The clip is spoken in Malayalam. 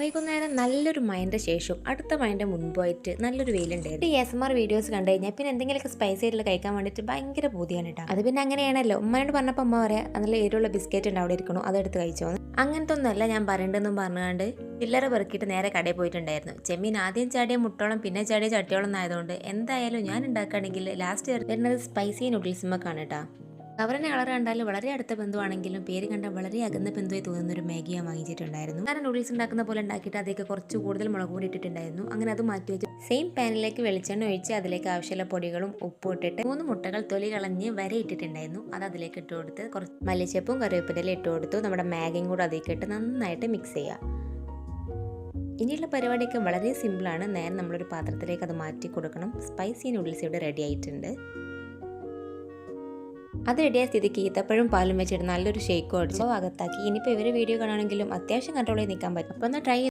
വൈകുന്നേരം നല്ലൊരു മഴൻ്റെ ശേഷം അടുത്ത മഴൻ്റെ മുൻപായിട്ട് നല്ലൊരു വെയിലുണ്ടായിരുന്നു. ഈ ASMR വീഡിയോസ് കണ്ടു കഴിഞ്ഞാൽ പിന്നെ എന്തെങ്കിലുമൊക്കെ സ്പൈസി ആയിട്ടുള്ള കഴിക്കാൻ വേണ്ടിയിട്ട് ഭയങ്കര പൂതിയാണ് കേട്ടോ. അത് പിന്നെ അങ്ങനെയാണല്ലോ. ഉമ്മയോട് പറഞ്ഞപ്പോൾ ഉമ്മ പറയാം നല്ല എരിവുള്ള ബിസ്ക്കറ്റ് ഉണ്ട് അവിടെ ഇരിക്കണോ അതെടുത്ത് കഴിച്ചോ. അങ്ങനത്തെ ഒന്നുമല്ല ഞാൻ പറയേണ്ടതെന്നും പറഞ്ഞുകൊണ്ട് ചില്ലറ പെറുക്കിയിട്ട് നേരെ കടയിൽ പോയിട്ടുണ്ടായിരുന്നു. ചെമ്മീൻ ആദ്യം ചാടിയ മുട്ടോളം പിന്നെ ചാടിയ ചട്ടിയോളം എന്നായതുകൊണ്ട് എന്തായാലും ഞാൻ ഉണ്ടാക്കുകയാണെങ്കിൽ ലാസ്റ്റ് വരുന്നത് സ്പൈസി നൂഡിൽസുമൊക്കെയാണ് കേട്ടോ. കവറിൻ്റെ കളർ കണ്ടാൽ വളരെ അടുത്ത ബന്ധുവാണെങ്കിലും പേര് കണ്ടാൽ വളരെ അകന്ന ബന്ധുവായി തോന്നുന്ന ഒരു മാഗി ഞാൻ വാങ്ങിച്ചിട്ടുണ്ടായിരുന്നു. കാരണം നൂഡിൽസ് ഉണ്ടാക്കുന്ന പോലെ ഉണ്ടാക്കിയിട്ട് അതിലേക്ക് കുറച്ച് കൂടുതൽ മുളക് പൊടി ഇട്ടിട്ടുണ്ടായിരുന്നു. അങ്ങനെ അത് മാറ്റി വെച്ച് സെയിം പാനിലേക്ക് വെളിച്ചെണ്ണ ഒഴിച്ച് അതിലേക്ക് ആവശ്യമുള്ള പൊടികളും ഉപ്പും ഇട്ടിട്ട് 3 മുട്ടകൾ തൊലി കളഞ്ഞ് വരെ ഇട്ടിട്ടുണ്ടായിരുന്നു. അത് അതിലേക്ക് ഇട്ട് കൊടുത്ത് കുറച്ച് മല്ലിച്ചപ്പും കറിവേപ്പിലയും ഇട്ട് കൊടുത്തു. നമ്മുടെ മാഗിയും കൂടെ അതിലേക്ക് ഇട്ട് നന്നായിട്ട് മിക്സ് ചെയ്യാം. ഇനിയുള്ള പരിപാടിയൊക്കെ വളരെ സിമ്പിളാണ്. നേരെ നമ്മളൊരു പാത്രത്തിലേക്ക് അത് മാറ്റി കൊടുക്കണം. സ്പൈസി നൂഡിൽസ് ഇവിടെ റെഡി ആയിട്ടുണ്ട്. അത് റെഡിയായ സ്ഥിതിക്ക് ഈത്തപ്പഴം പാലും വെച്ചിട്ട് നല്ലൊരു ഷേക്കും അടിച്ച് അകത്താക്കി. ഇനിയിപ്പോൾ ഇവർ വീഡിയോ കാണുകയാണെങ്കിലും അത്യാവശ്യം കൺട്രോൾ ചെയ്ത് നിൽക്കാൻ പറ്റും. അപ്പോൾ ഒന്ന് ട്രൈ